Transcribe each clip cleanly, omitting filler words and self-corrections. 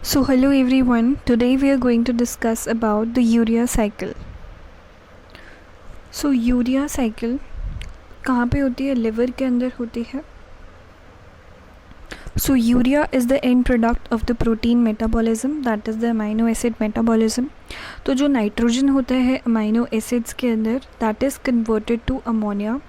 So hello everyone, today we are going to discuss about the urea cycle. So urea cycle कहाँ पे होती है? Liver के अंदर होती है. So urea is the end product of the protein metabolism, that is the amino acid metabolism. तो जो नाइट्रोजन होता है अमाइनो एसिड्स के अंदर, that is converted to ammonia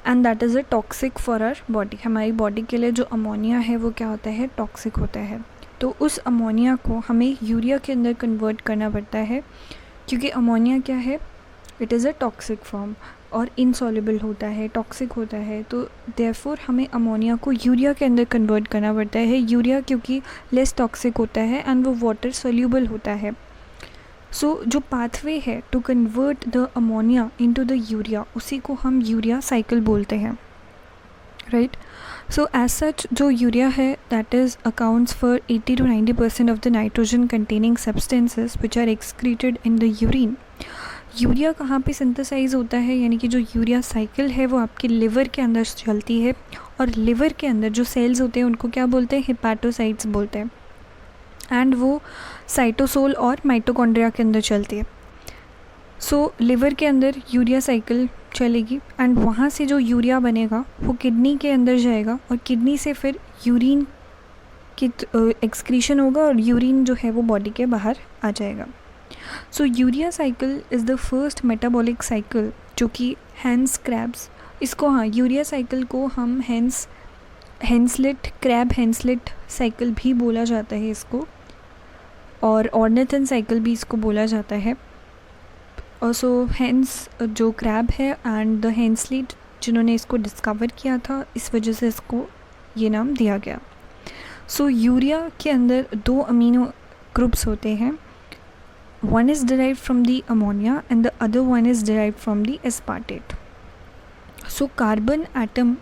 and that is a toxic for our body. हमारी body के लिए जो अमोनिया है वो क्या होता है? टॉक्सिक होता है. तो उस अमोनिया को हमें यूरिया के अंदर कन्वर्ट करना पड़ता है, क्योंकि अमोनिया क्या है? It is a toxic form और इनसॉल्युबल होता है, टॉक्सिक होता है. तो देयरफॉर हमें अमोनिया को यूरिया के अंदर कन्वर्ट करना पड़ता है. यूरिया क्योंकि लेस टॉक्सिक होता है एंड वो वाटर सोल्यूबल होता है. सो जो पाथवे है to convert the ammonia into the urea, उसी को हम यूरिया साइकिल बोलते हैं, राइट. So as such जो यूरिया है that is accounts for 80 to 90% of the nitrogen containing substances which are excreted in the urine. Urea कहाँ पे सिंथेसाइज होता है? यानी कि जो यूरिया साइकिल है वो आपके लिवर के अंदर चलती है, और लिवर के अंदर जो सेल्स होते हैं उनको क्या बोलते हैं? हेपाटोसाइट्स बोलते हैं. एंड वो साइटोसोल और माइटोकॉन्ड्रिया के अंदर चलती है. सो लिवर के अंदर यूरिया साइकिल चलेगी एंड वहाँ से जो यूरिया बनेगा वो किडनी के अंदर जाएगा, और किडनी से फिर यूरिन की एक्सक्रीशन होगा और यूरिन जो है वो बॉडी के बाहर आ जाएगा. So urea cycle is the first metabolic cycle जो कि हैंस क्रैब्स, इसको हाँ यूरिया साइकिल को हम हैंसलेट क्रैब हैंसलेट साइकिल भी बोला जाता है इसको, और ऑर्निथन साइकिल भी इसको बोला जाता है. और सो हैंस जो क्रैब है एंड द हैंसलेट जिन्होंने इसको डिस्कवर किया था, इस वजह से इसको ये नाम दिया गया. सो यूरिया के अंदर दो अमीनो ग्रुप्स होते हैं. One is derived from the ammonia and the other one is derived from the aspartate. So carbon atom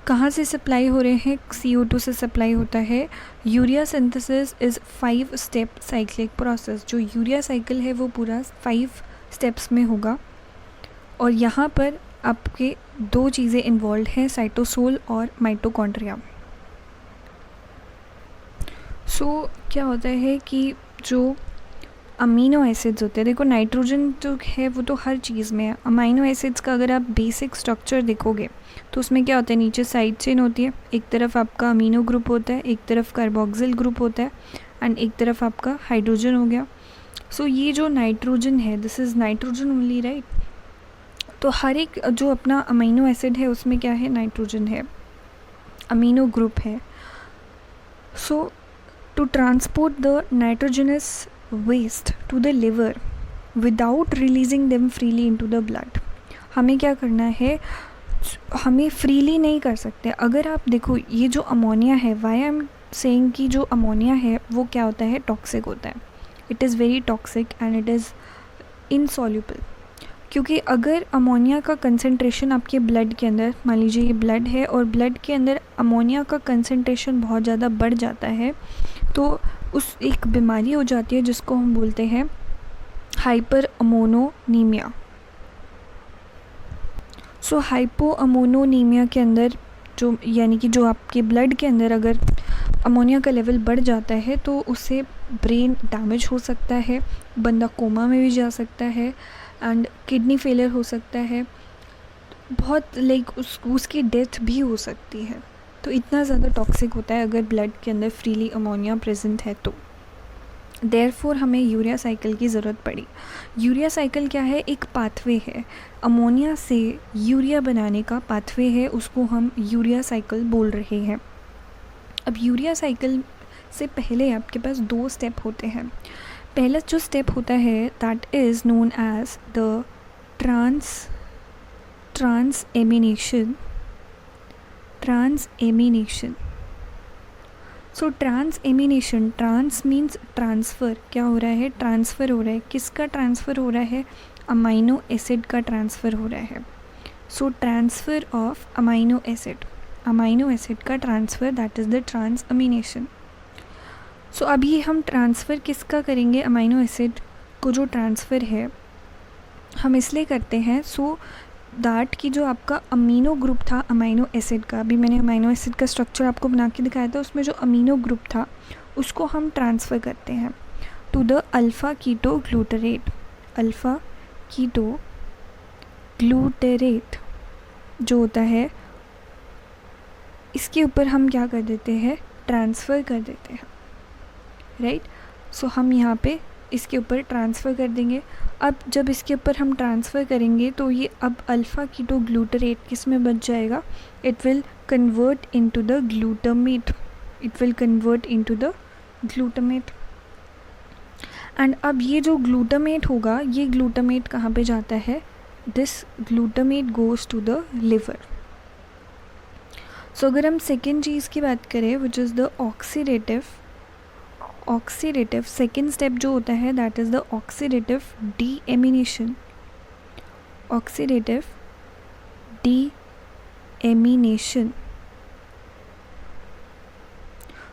कहाँ से सप्लाई हो रहे हैं? CO2 से सप्लाई होता है. Urea synthesis is 5 step cyclic process. जो यूरिया साइकिल है वो पूरा 5 स्टेप्स में होगा, और यहाँ पर आपके दो चीज़ें इन्वॉल्व हैं, साइटोसोल और माइटोकॉन्ड्रिया. सो क्या होता है कि जो अमीनो एसिड्स होते हैं, देखो नाइट्रोजन जो है वो तो हर चीज़ में है. अमीनो एसिड्स का अगर आप बेसिक स्ट्रक्चर देखोगे तो उसमें क्या होता है? नीचे साइड चेन होती है, एक तरफ आपका अमीनो ग्रुप होता है, एक तरफ कार्बोक्सिल ग्रुप होता है, एंड एक तरफ आपका हाइड्रोजन हो गया. सो ये जो नाइट्रोजन है, this is nitrogen only, right. तो हर एक जो अपना अमीनो एसिड है उसमें क्या है? नाइट्रोजन है, अमीनो ग्रुप है. So to transport the nitrogenous waste to the liver without releasing them freely into the blood, हमें क्या करना है? हमें फ्रीली नहीं कर सकते. अगर आप देखो ये जो अमोनिया है, वाई आई एम सेइंग कि जो अमोनिया है वो क्या होता है? टॉक्सिक होता है. It is very toxic and it is insoluble. क्योंकि अगर अमोनिया का कंसंट्रेशन आपके ब्लड के अंदर, मान लीजिए ये ब्लड है और ब्लड के अंदर अमोनिया का कंसंट्रेशन बहुत ज़्यादा बढ़ जाता है, तो उस एक बीमारी हो जाती है जिसको हम बोलते हैं हाइपर अमोनोनीमिया. सो हाइपो अमोनोनीमिया के अंदर जो यानी कि जो आपके ब्लड के अंदर अगर अमोनिया का लेवल बढ़ जाता है तो उससे ब्रेन डैमेज हो सकता है, बंदा कोमा में भी जा सकता है, एंड किडनी फेलियर हो सकता है, बहुत उसकी डेथ भी हो सकती है. तो इतना ज़्यादा टॉक्सिक होता है अगर ब्लड के अंदर फ्रीली अमोनिया प्रेजेंट है तो. देयरफॉर हमें यूरिया साइकिल की ज़रूरत पड़ी. यूरिया साइकिल क्या है? एक पाथवे है, अमोनिया से यूरिया बनाने का पाथवे है, उसको हम यूरिया साइकिल बोल रहे हैं. अब यूरिया साइकिल से पहले आपके पास दो स्टेप होते हैं. पहला जो स्टेप होता है that is known as the transamination. So transamination, trans means transfer. क्या हो रहा है? ट्रांसफ़र हो रहा है. किसका ट्रांसफ़र हो रहा है? अमाइनो एसिड का ट्रांसफ़र हो रहा है. So transfer of amino acid का transfer, that is the transamination. So अभी हम ट्रांसफ़र किसका करेंगे? अमाइनो एसिड को जो ट्रांसफ़र है हम इसलिए करते हैं सो दैट कि जो आपका अमीनो ग्रुप था अमीनो एसिड का, अभी मैंने अमीनो एसिड का स्ट्रक्चर आपको बना के दिखाया था, उसमें जो अमीनो ग्रुप था उसको हम ट्रांसफ़र करते हैं to the alpha keto glutarate. Alpha keto glutarate जो होता है, इसके ऊपर हम क्या कर देते हैं, ट्रांसफ़र कर देते हैं, राइट। सो हम यहाँ पे इसके ऊपर ट्रांसफ़र कर देंगे। अब जब इसके ऊपर हम ट्रांसफ़र करेंगे तो ये अब अल्फ़ा कीटो ग्लूटरेट किस में बच जाएगा, it will convert into the glutamate, it will convert into the glutamate. And अब ये जो ग्लूटामेट होगा, ये ग्लूटामेट कहाँ पे जाता है, this glutamate goes to the liver. So अगर हम सेकेंड चीज़ की बात करें which is the oxidative second step जो होता है that is the oxidative deamination. Oxidative deamination.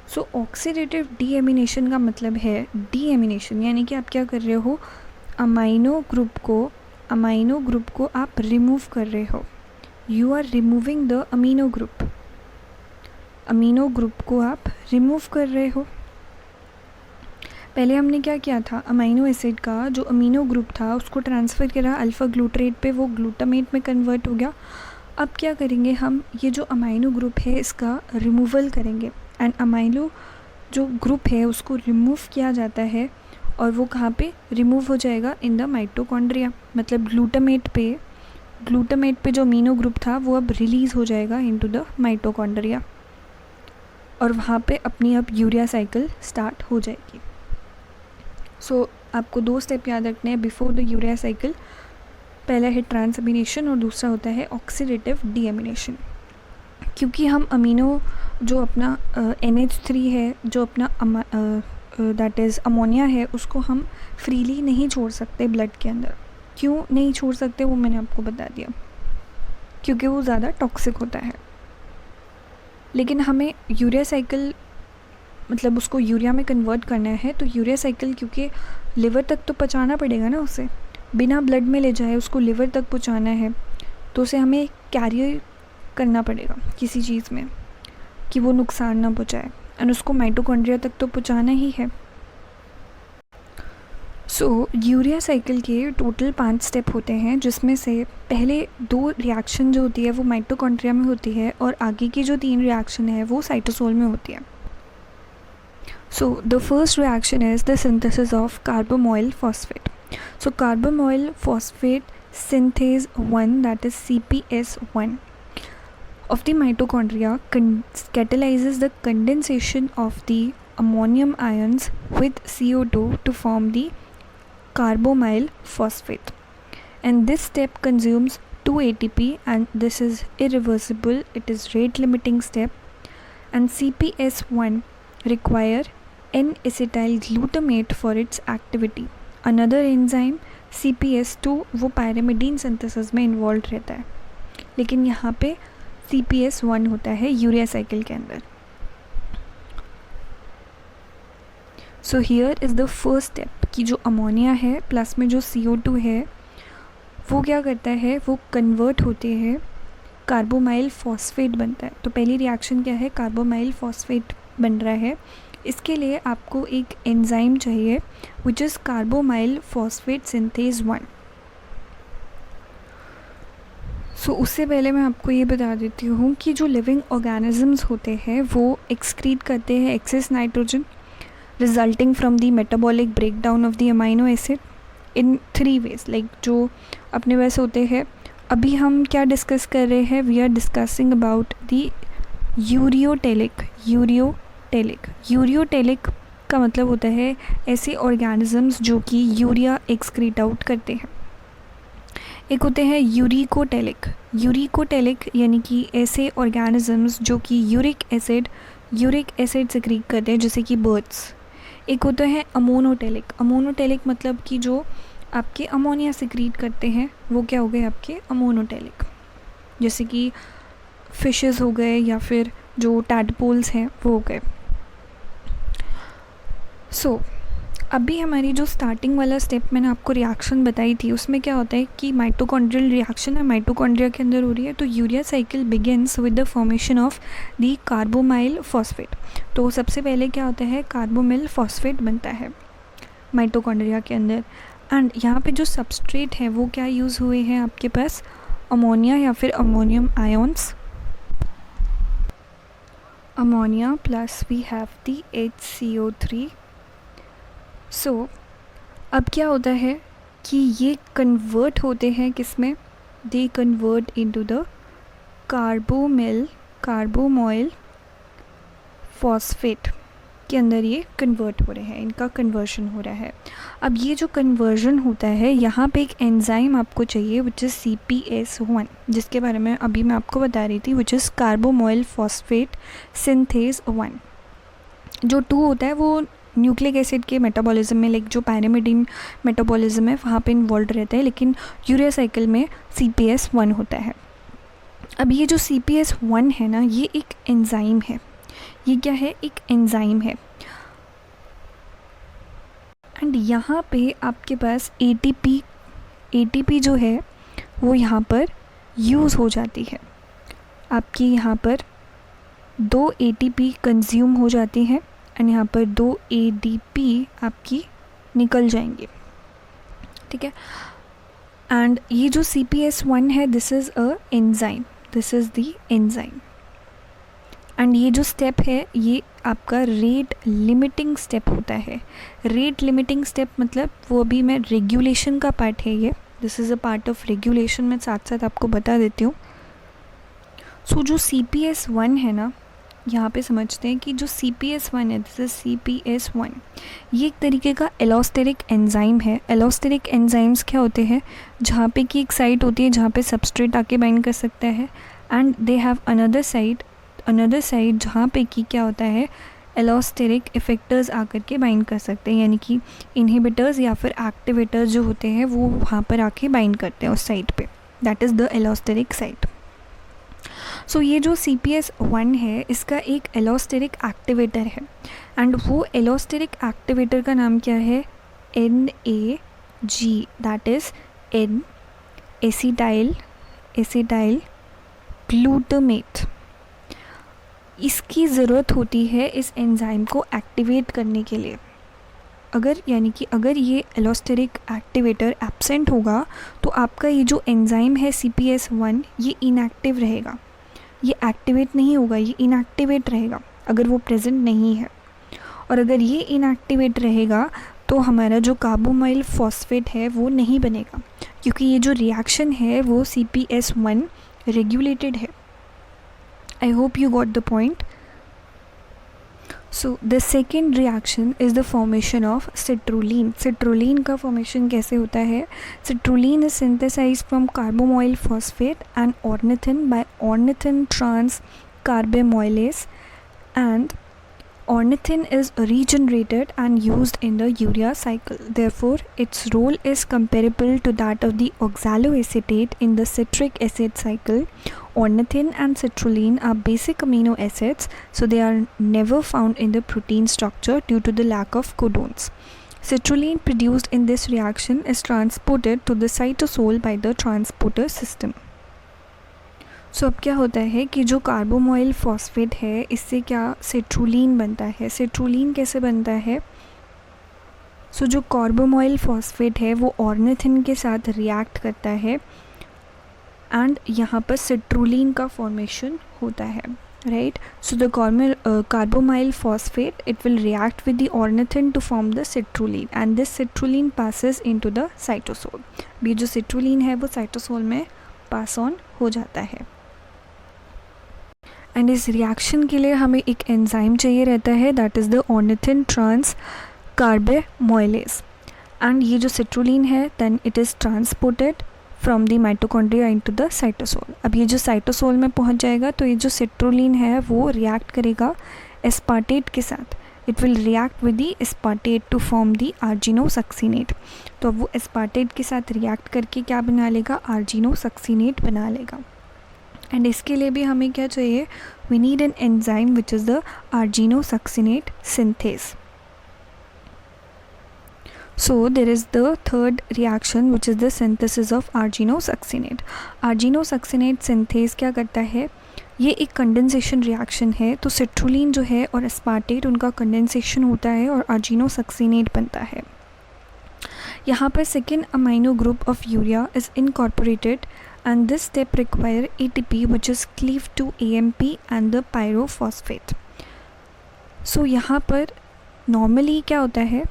So oxidative deamination का मतलब है, डीएमिनेशन यानी कि आप क्या कर रहे हो, अमाइनो ग्रुप को आप रिमूव कर रहे हो, you are removing the amino group को आप रिमूव कर रहे हो। पहले हमने क्या किया था, अमीनो एसिड का जो अमीनो ग्रुप था उसको ट्रांसफ़र करा अल्फ़ा ग्लूटरेट पे, वो ग्लूटामेट में कन्वर्ट हो गया। अब क्या करेंगे हम, ये जो अमीनो ग्रुप है इसका रिमूवल करेंगे एंड अमीनो जो ग्रुप है उसको रिमूव किया जाता है और वो कहाँ पे रिमूव हो जाएगा, इन द माइटोकॉन्ड्रिया। मतलब ग्लूटामेट पे जो अमीनो ग्रुप था वो अब रिलीज़ हो जाएगा इनटू द माइटोकॉन्ड्रिया और वहाँ पे अपनी अब यूरिया साइकिल स्टार्ट हो जाएगी। सो आपको 2 स्टेप याद रखने हैं बिफोर द यूरिया साइकिल। पहला है ट्रांसअमीनेशन और दूसरा होता है ऑक्सीडेटिव डीएमिनेशन। क्योंकि हम अमीनो जो अपना NH3 है, जो अपना दैट इज़ अमोनिया है, उसको हम फ्रीली नहीं छोड़ सकते ब्लड के अंदर। क्यों नहीं छोड़ सकते वो मैंने आपको बता दिया, क्योंकि वो ज़्यादा टॉक्सिक होता है। लेकिन हमें यूरिया साइकिल मतलब उसको यूरिया में कन्वर्ट करना है, तो यूरिया साइकिल क्योंकि लिवर तक तो पहुंचाना पड़ेगा ना, उसे बिना ब्लड में ले जाए उसको लिवर तक पहुंचाना है, तो उसे हमें कैरियर करना पड़ेगा किसी चीज़ में कि वो नुकसान ना पहुंचाए, और उसको माइटोकॉन्ड्रिया तक तो पहुंचाना ही है। सो यूरिया साइकिल के टोटल 5 स्टेप होते हैं, जिसमें से पहले 2 रिएक्शन जो होती है वो माइटोकॉन्ड्रिया में होती है और आगे की जो 3 रिएक्शन है वो साइटोसोल में होती है। So the first reaction is the synthesis of carbamoyl phosphate. So carbamoyl phosphate synthase 1, that is CPS1 of the mitochondria catalyzes the condensation of the ammonium ions with CO2 to form the carbamoyl phosphate, and this step consumes 2 ATP and this is irreversible, it is rate limiting step, and CPS1 require N-acetyl glutamate for its activity. Another enzyme CPS2 वो pyrimidine synthesis में involved रहता है, लेकिन यहाँ पे CPS1 होता है urea cycle के अंदर। So here is the first step कि जो अमोनिया है प्लस में जो CO2 है वो क्या करता है, वो कन्वर्ट होते हैं, कार्बोमाइल फॉस्फेट बनता है। तो पहली रिएक्शन क्या है, कार्बोमाइल फॉस्फेट बन रहा है। इसके लिए आपको एक एंजाइम चाहिए which is carbamoyl phosphate synthase 1। सो उससे पहले मैं आपको ये बता देती हूँ कि जो लिविंग ऑर्गेनिजम्स होते हैं वो एक्सक्रीट करते हैं excess nitrogen resulting from the metabolic breakdown of the amino acid in 3 ways. Like जो अपने पास होते हैं, अभी हम क्या डिस्कस कर रहे हैं, we are discussing about the ureotelic का मतलब होता है ऐसे ऑर्गेनिजम्स जो कि यूरिया एक्सक्रीट आउट करते हैं। एक होते हैं यूरिकोटेलिक यानी कि ऐसे ऑर्गेनिजम्स जो कि यूरिक एसिड सिक्रीट करते हैं, जैसे कि बर्ड्स। एक होता है अमोनोटेलिक मतलब कि जो आपके अमोनिया सिक्रीट करते हैं वो क्या हो गए आपके अमोनोटेलिक, जैसे कि फिशेस हो गए या फिर जो टैडपोल्स हैं वो हो गए। सो अभी हमारी जो स्टार्टिंग वाला स्टेप मैंने आपको रिएक्शन बताई थी, उसमें क्या होता है कि माइटोकॉन्ड्रियल रिएक्शन है, माइटोकॉन्ड्रिया के अंदर हो रही है। तो urea cycle begins with the formation of the carbamoyl phosphate. तो सबसे पहले क्या होता है, कार्बोमाइल फॉस्फेट बनता है माइटोकॉन्ड्रिया के अंदर। एंड यहाँ पे जो सबस्ट्रेट है वो क्या यूज़ हुए हैं आपके पास, अमोनिया या फिर ammonium ions, ammonia plus we have the HCO3। So अब क्या होता है कि ये कन्वर्ट होते हैं किस में, they convert into the carbamoyl phosphate के अंदर ये कन्वर्ट हो रहे हैं, इनका कन्वर्शन हो रहा है। अब ये जो कन्वर्जन होता है, यहाँ पे एक एंजाइम आपको चाहिए विच इज़ CPS1, जिसके बारे में अभी मैं आपको बता रही थी, which is carbamoyl phosphate synthase 1। जो 2 होता है वो न्यूक्लिक एसिड के मेटाबॉलिज्म में, लाइक जो पैरामिडीन मेटाबॉलिज्म है वहाँ पे इन्वॉल्व रहता है, लेकिन यूरिया साइकिल में CPS1 होता है। अब ये जो CPS1 है ना, ये एक एंजाइम है। ये क्या है, एक एंजाइम है। एंड यहाँ पे आपके पास ATP जो है वो यहाँ पर यूज़ हो जाती है। आपकी यहाँ पर 2 ATP कंज्यूम हो जाती हैं एंड यहाँ पर 2 ADP आपकी निकल जाएंगे, ठीक है। एंड ये जो CPS1 है, this is a enzyme, this is the enzyme. And ये जो स्टेप है ये आपका रेट लिमिटिंग स्टेप होता है। रेट लिमिटिंग स्टेप मतलब वो अभी मैं रेगुलेशन का पार्ट है ये, this is a part of regulation, मैं साथ साथ आपको बता देती हूँ। सो जो CPS1 है ना, यहाँ पे समझते हैं कि जो CPS1 है, दिस इज़ CPS1, ये एक तरीके का एलोस्टेरिक एंजाइम है। एलोस्टेरिक एंजाइम्स क्या होते हैं, जहाँ पे कि एक साइट होती है जहाँ पे सबस्ट्रेट आके बाइंड कर सकता है, and they have another side जहाँ पे कि क्या होता है, एलोस्टेरिक इफेक्टर्स आकर के बाइंड कर सकते हैं, यानी कि इनहिबिटर्स या फिर एक्टिवेटर्स जो होते हैं वो वहाँ पर आके बाइंड करते हैं उस साइट पे, that is the allosteric site. So ये जो CPS1 है इसका एक एलोस्टेरिक एक्टिवेटर है, एंड वो एलोस्टेरिक एक्टिवेटर का नाम क्या है, NAG, that is N acetyl glutamate. इसकी ज़रूरत होती है इस एंजाइम को एक्टिवेट करने के लिए। अगर ये एलोस्टेरिक एक्टिवेटर एब्सेंट होगा तो आपका ये जो एंजाइम है CPS1 ये इनएक्टिव रहेगा, ये एक्टिवेट नहीं होगा, ये इनएक्टिवेट रहेगा अगर वो प्रेजेंट नहीं है। और अगर ये इनएक्टिवेट रहेगा तो हमारा जो कार्बोमाइल फॉस्फेट है वो नहीं बनेगा, क्योंकि ये जो रिएक्शन है वो CPS1 रेगुलेटेड है। I hope you got the point. So the second reaction is the formation of citrulline. Citrulline का formation कैसे होता है? Citrulline is synthesized from carbomoyl phosphate and ornithine by ornithine trans carbamylase, and ornithine is regenerated and used in the urea cycle. Therefore, its role is comparable to that of the oxaloacetate in the citric acid cycle. Ornithine and citrulline are basic amino acids, so they are never found in the protein structure due to the lack of codons. Citrulline produced in this reaction is transported to the cytosol by the transporter system. सो अब क्या होता है कि जो carbamoyl phosphate है इससे क्या citrulline बनता है। सिट्रुलिन कैसे बनता है? सो जो कार्बोमाइल फॉस्फेट है वो ऑर्निथिन के साथ रिएक्ट करता है एंड यहाँ पर सिट्रुलिन का फॉर्मेशन होता है, right. So the carbamoyl phosphate it will react with the ornithine to form the citrulline, and this citrulline passes into the cytosol. भी जो सिट्रुलिन है वो साइटोसोल में पास ऑन हो जाता है। एंड इस रिएक्शन के लिए हमें एक एंजाइम चाहिए रहता है, that is the ornithine trans carbamoylase. And ये जो सिट्रुलिन है then it is transported from the mitochondria into the cytosol. अब ये जो साइटोसोल में पहुंच जाएगा तो ये जो सिट्रुलिन है वो रिएक्ट करेगा एस्पार्टेट के साथ। It will react with the aspartate to form the argininosuccinate. तो अब वो एस्पार्टेट के साथ रिएक्ट करके क्या बना लेगा, आर्जिनोसक्सिनेट बना लेगा। एंड इसके लिए भी हमें क्या चाहिए, we need an enzyme which is the argininosuccinate synthase. So there is the third reaction which is the synthesis of arginosuccinate. Arginosuccinate synthase क्या करता है, ये एक कंडेंसेशन रिएक्शन है. तो सिट्रुलिन जो है और एस्पार्टेट उनका कंडेंसेशन होता है और arginosuccinate बनता है. यहाँ पर second amino group of urea is incorporated and this step require ATP which is cleaved to AMP and the pyrophosphate. So यहाँ पर नॉर्मली क्या होता है,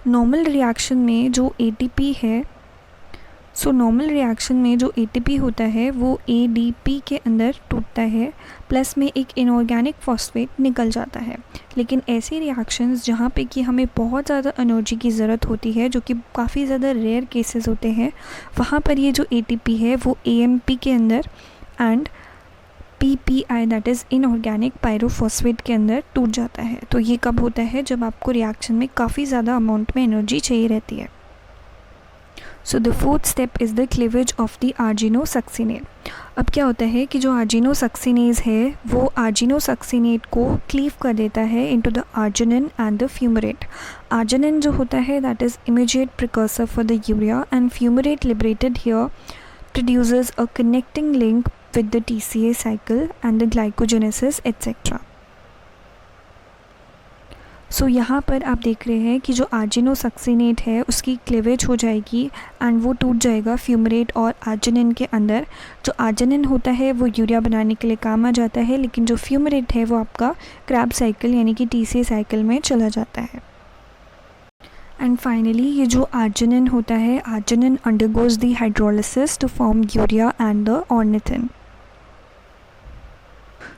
नॉर्मल रिएक्शन में जो ATP है, नॉर्मल रिएक्शन में जो ATP होता है वो ADP के अंदर टूटता है, प्लस में एक इनऑर्गेनिक फॉस्फेट निकल जाता है. लेकिन ऐसी रिएक्शंस जहाँ पे कि हमें बहुत ज़्यादा एनर्जी की ज़रूरत होती है, जो कि काफ़ी ज़्यादा रेयर केसेस होते हैं, वहाँ पर ये जो ATP है वो AMP के अंदर and PPI that is inorganic pyrophosphate के अंदर टूट जाता है. तो ये कब होता है, जब आपको रिएक्शन में काफ़ी ज़्यादा अमाउंट में एनर्जी चाहिए रहती है. So the fourth step is the cleavage of the argininosuccinate. अब क्या होता है कि जो आर्जिनोसक्सिनेज है वो आर्जिनोसक्सिनेट को क्लीव कर देता है into the arginine and the fumarate. Arginine जो होता है that is immediate precursor for the urea and fumarate liberated here produces a connecting link with the TCA cycle and the glycogenesis etc. सो यहाँ पर आप देख रहे हैं कि जो आर्जिनोसक्सिनेट है उसकी क्लीवेज हो जाएगी एंड वो टूट जाएगा फ्यूमरेट और आर्जिनिन के अंदर. जो आर्जिनिन होता है वो यूरिया बनाने के लिए काम आ जाता है, लेकिन जो फ्यूमरेट है वो आपका क्रैब साइकिल यानी कि TCA साइकिल में चला जाता है. एंड फाइनली ये जो आर्जिनिन होता है, arginine undergoes the hydrolysis to form urea and the ornithine.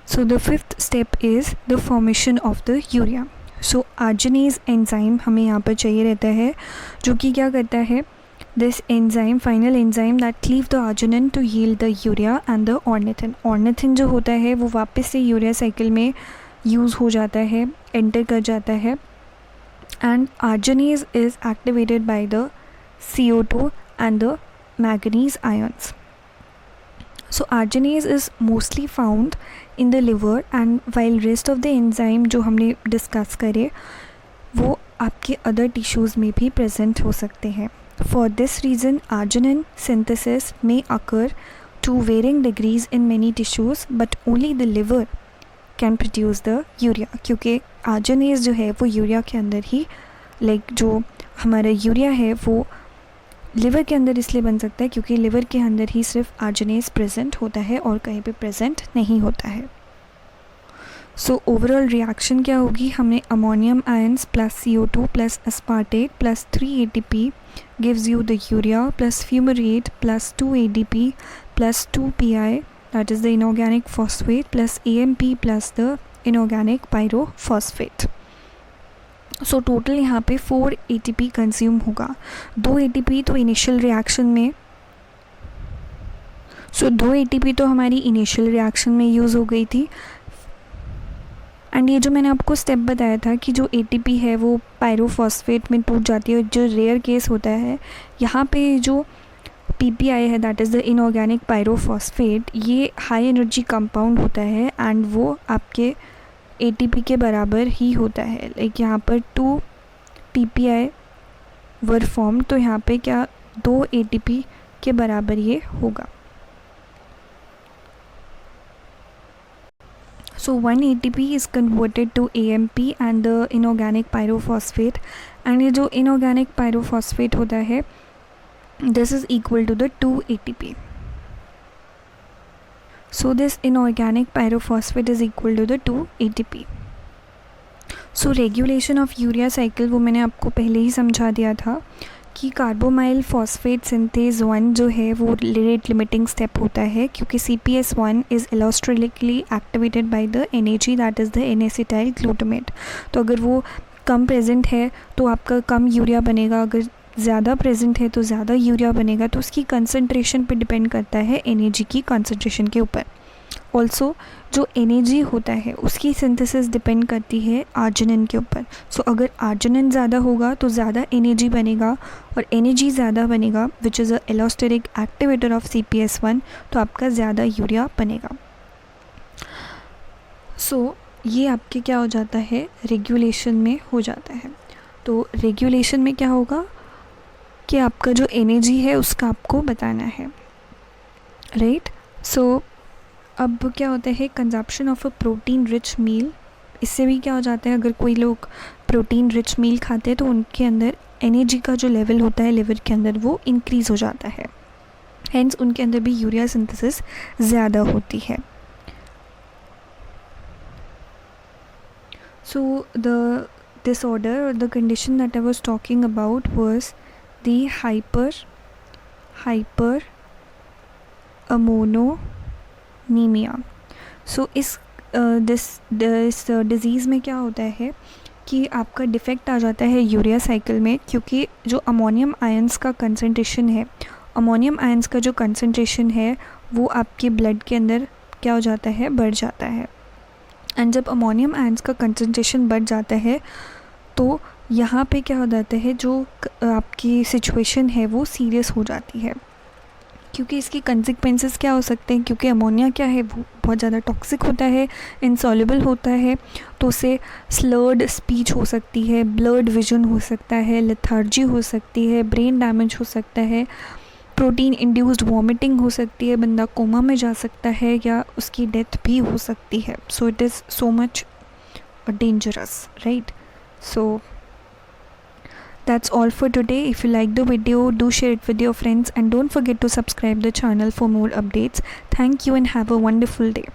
So the fifth step is the formation of the urea. So arginase enzyme हमें यहाँ पर चाहिए रहता है, जो कि क्या करता है, this enzyme final enzyme that cleave the arginine to yield the urea and the ornithine. Ornithine जो होता है वो वापस से यूरिया साइकिल में यूज़ हो जाता है, एंटर कर जाता है, and arginase is activated by the CO2 and the manganese ions. So arginase is mostly found in the liver and while rest of the enzyme जो हमने डिस्कस करे वो आपके अदर टिश्यूज़ में भी प्रेजेंट हो सकते हैं. For this reason arginine synthesis may occur to varying degrees in many tissues but only the liver can produce the urea. क्योंकि आर्जिनेज जो है वो यूरिया के अंदर ही जो हमारा यूरिया है वो लिवर के अंदर इसलिए बन सकता है क्योंकि लिवर के अंदर ही सिर्फ आर्जिनेज प्रेजेंट होता है और कहीं पे प्रेजेंट नहीं होता है. सो ओवरऑल रिएक्शन क्या होगी, हमने ammonium ions plus CO2 plus aspartate plus 3 ATP gives you the urea plus fumarate plus 2 ADP plus 2 PI that is the inorganic phosphate plus AMP plus the inorganic pyrophosphate. So total यहाँ पे 4 ATP consume होगा. 2 ATP तो initial reaction में, 2 ATP तो हमारी initial reaction में use हो गई थी. एंड ये जो मैंने आपको स्टेप बताया था कि जो ATP है वो पायरोफॉस्फेट में टूट जाती है, जो रेयर केस होता है, यहाँ पे जो PPI है that is the inorganic pyrophosphate, ये हाई एनर्जी कंपाउंड होता है एंड वो आपके ATP के बराबर ही होता है. यहाँ पर 2 PPI वर फॉर्म, तो यहाँ पे क्या 2 ATP के बराबर ये होगा. So 1 ATP is converted to AMP and the inorganic pyrophosphate. And ये जो इनऑर्गेनिक पायरोफॉस्फेट होता है this is equal to the 2 ATP. So this inorganic pyrophosphate is equal to the 2 ATP. So regulation of urea cycle वो मैंने आपको पहले ही समझा दिया था कि कार्बोमाइल फॉस्फेट सिंथेज 1 जो है वो रेट लिमिटिंग स्टेप होता है क्योंकि CPS1 is allosterically activated by the NAG that is the N-acetyl glutamate. तो अगर वो कम प्रेजेंट है तो आपका कम यूरिया बनेगा, अगर ज़्यादा प्रेजेंट है तो ज़्यादा यूरिया बनेगा. तो उसकी कंसंट्रेशन पे डिपेंड करता है NAG की कंसंट्रेशन के ऊपर. ऑल्सो जो NAG होता है उसकी सिंथेसिस डिपेंड करती है आर्जिनिन के ऊपर. सो अगर आर्जिनिन ज़्यादा होगा तो ज़्यादा NAG बनेगा और NAG ज़्यादा बनेगा which is a allosteric activator of CPS1, तो आपका ज़्यादा यूरिया बनेगा. सो ये आपके क्या हो जाता है, रेगुलेशन में हो जाता है. तो रेगुलेशन में क्या होगा कि आपका जो एनर्जी है उसका आपको बताना है, राइट। सो अब क्या होता है, consumption of a protein rich meal, इससे भी क्या हो जाता है, अगर कोई लोग प्रोटीन रिच मील खाते हैं तो उनके अंदर एनर्जी का जो लेवल होता है लिवर के अंदर वो इंक्रीज़ हो जाता है, हेंस उनके अंदर भी यूरिया सिंथेसिस ज़्यादा होती है। So the disorder or the condition that I was talking about was the hyperammonemia. सो इस डिज़ीज़ में क्या होता है कि आपका डिफेक्ट आ जाता है यूरिया साइकिल में, क्योंकि जो अमोनियम आयंस का कंसंट्रेशन है, अमोनियम आयंस का जो कंसंट्रेशन है वो आपके ब्लड के अंदर क्या हो जाता है, बढ़ जाता है। एंड जब अमोनियम आयंस का कंसंट्रेशन बढ़ जाता है तो यहाँ पे क्या हो जाता है, जो आपकी सिचुएशन है वो सीरियस हो जाती है, क्योंकि इसकी कंसिक्वेंसेस क्या हो सकते हैं, क्योंकि अमोनिया क्या है वो बहुत ज़्यादा टॉक्सिक होता है, इनसॉल्युबल होता है, तो उससे स्लर्ड स्पीच हो सकती है, ब्लर्ड विजन हो सकता है, लेथार्जी हो सकती है, ब्रेन डैमेज हो सकता है, प्रोटीन इंड्यूस्ड वॉमिटिंग हो सकती है, बंदा कोमा में जा सकता है या उसकी डेथ भी हो सकती है। So it is so much dangerous, right. So that's all for today. If you like the video, do share it with your friends and don't forget to subscribe the channel for more updates. Thank you and have a wonderful day.